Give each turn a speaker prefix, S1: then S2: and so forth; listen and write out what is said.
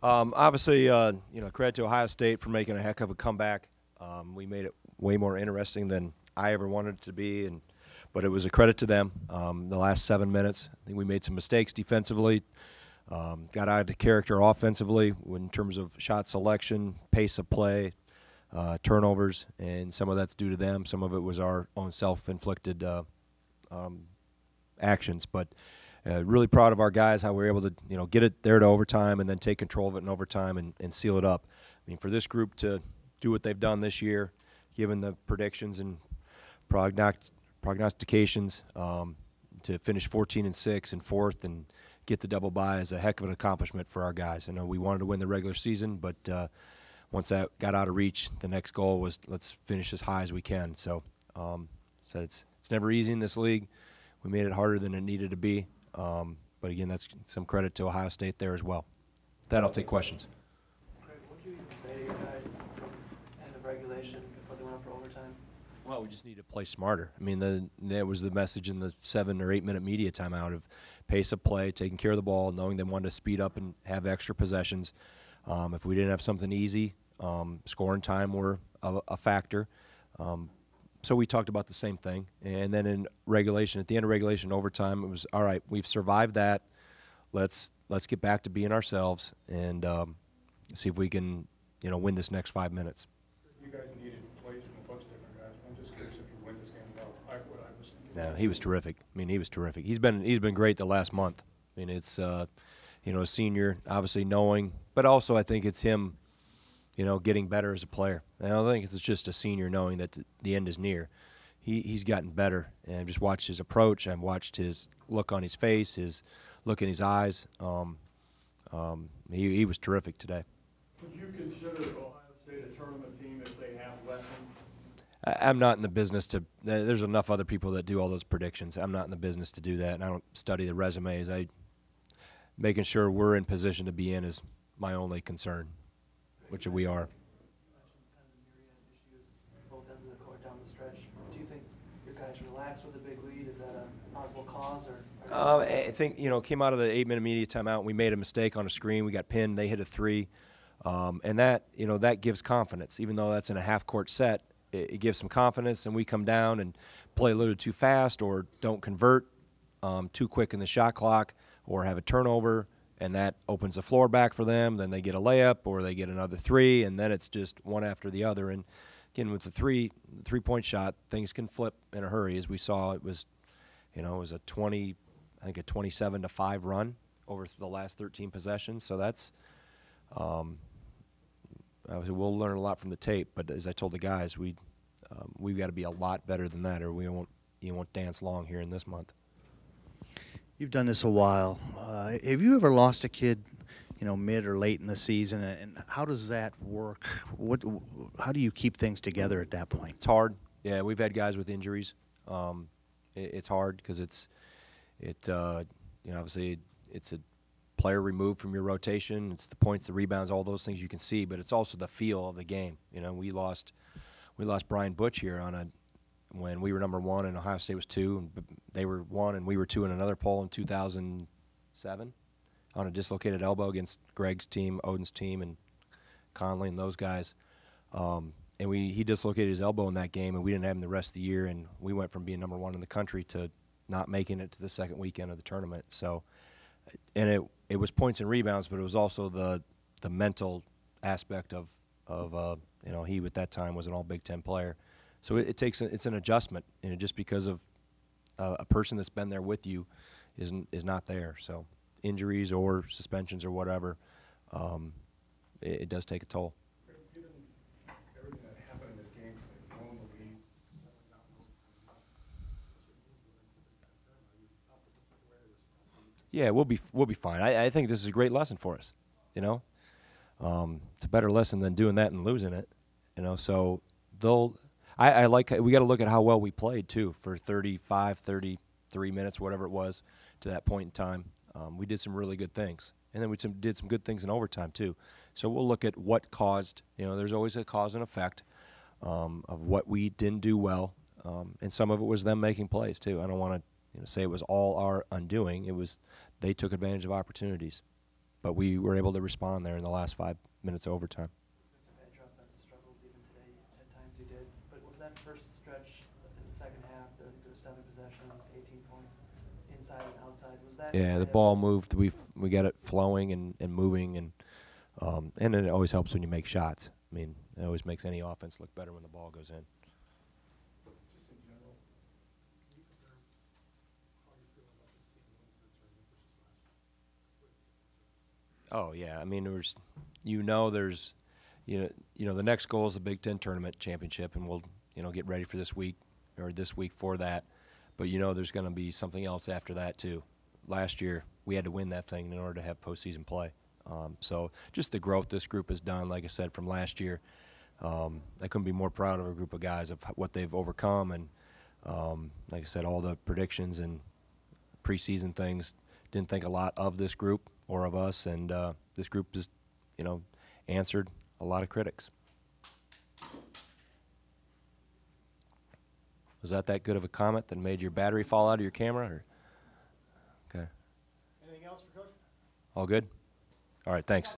S1: Obviously, credit to Ohio State for making a heck of a comeback. We made it way more interesting than I ever wanted it to be, but it was a credit to them. The last 7 minutes, I think we made some mistakes defensively, got out of character offensively in terms of shot selection, pace of play, turnovers, and some of that's due to them. Some of it was our own self-inflicted actions, but really proud of our guys, how we were able to get it there to overtime and then take control of it in overtime and seal it up. I mean, for this group to do what they've done this year, given the predictions and prognostications, to finish 14-6 and fourth and get the double bye is a heck of an accomplishment for our guys. I know we wanted to win the regular season, but once that got out of reach, the next goal was let's finish as high as we can. So, it's never easy in this league. We made it harder than it needed to be. But again, that's some credit to Ohio State there as well. With that, I'll take questions.
S2: Craig, what did you even say to your guys end of regulation before they went up for overtime?
S1: Well, we just need to play smarter. I mean, that was the message in the 7 or 8 minute media timeout of pace of play, taking care of the ball, knowing they wanted to speed up and have extra possessions. If we didn't have something easy, scoring time were a factor. So we talked about the same thing. And then in regulation, at the end of regulation, overtime, it was, all right, we've survived that. Let's get back to being ourselves and see if we can, win this next 5 minutes.
S3: You guys needed plays from a bunch of different guys. I'm just curious if you win this game well. What I was thinking.
S1: Yeah, he was terrific. I mean, he was terrific. He's been great the last month. I mean, it's a senior, obviously knowing, but also I think it's him, getting better as a player. And I don't think it's just a senior knowing that the end is near. He's gotten better, and I've just watched his approach. I've watched his look on his face, his look in his eyes. He was terrific today.
S3: Would you consider Ohio State a tournament team if they have lessons?
S1: I'm not in the business to – there's enough other people that do all those predictions. I'm not in the business to do that, and I don't study the resumes. Making sure we're in position to be in is my only concern, which we are.
S2: Kind of the myriad issues, both ends of the court down the stretch. Do you think your guys relaxed with a big lead? Is that a possible cause?
S1: I think, came out of the 8 minute media timeout, and we made a mistake on a screen. We got pinned. They hit a three. And that, that gives confidence. Even though that's in a half-court set, it gives some confidence, and we come down and play a little too fast or don't convert too quick in the shot clock or have a turnover, and that opens the floor back for them. Then they get a layup or they get another three, and then it's just one after the other. And, again, with the three-point shot, things can flip in a hurry. As we saw, it was a 27-5 run over the last 13 possessions. So that's obviously we'll learn a lot from the tape. But as I told the guys, we've got to be a lot better than that, or you won't dance long here in this month.
S4: You've done this a while. Have you ever lost a kid, mid or late in the season? And how does that work? How do you keep things together at that point?
S1: It's hard. Yeah, we've had guys with injuries. It's hard because obviously it's a player removed from your rotation. It's the points, the rebounds, all those things you can see, but it's also the feel of the game. We lost Brian Butch here when we were number 1 and Ohio State was 2, and they were 1 and we were 2 in another poll in 2007 on a dislocated elbow against Greg's team, Odin's team, and Conley and those guys. And he dislocated his elbow in that game, and we didn't have him the rest of the year, and we went from being number 1 in the country to not making it to the second weekend of the tournament. So, and it was points and rebounds, but it was also the mental aspect of he at that time was an all Big Ten player. So it's an adjustment, just because of a person that's been there with you is not there. So injuries or suspensions or whatever, it does take a toll.
S3: Given everything that happened in this game, knowing the lead, settling down,
S1: Yeah, we'll be fine. I think this is a great lesson for us. It's a better lesson than doing that and losing it. So we got to look at how well we played too for 35, 33 minutes, whatever it was, to that point in time. We did some really good things, and then we did some good things in overtime too. So we'll look at what caused. There's always a cause and effect of what we didn't do well, and some of it was them making plays too. I don't want to say it was all our undoing. It was they took advantage of opportunities. but we were able to respond there in the last 5 minutes of overtime.
S2: Some edge offensive struggles even today. At times you did. But was that first stretch in the second half, I think there was 7 possessions, 18 points, inside and outside? Was that?
S1: Yeah, the ball moved. We got it flowing and moving, and it always helps when you make shots. I mean, it always makes any offense look better when the ball goes in.
S3: Just in general, can you compare how you feel about this team going to the tournament versus last year?
S1: Oh yeah, I mean there's the next goal is the Big Ten tournament championship, and we'll get ready for this week for that. But there's going to be something else after that too. Last year we had to win that thing in order to have postseason play. So just the growth this group has done, like I said, from last year, I couldn't be more proud of a group of guys of what they've overcome. And like I said, all the predictions and preseason things, didn't think a lot of this group or of us, and this group has answered a lot of critics. Was that good of a comment that made your battery fall out of your camera? Or? Okay.
S3: Anything else for Coach?
S1: All good? All right, thanks.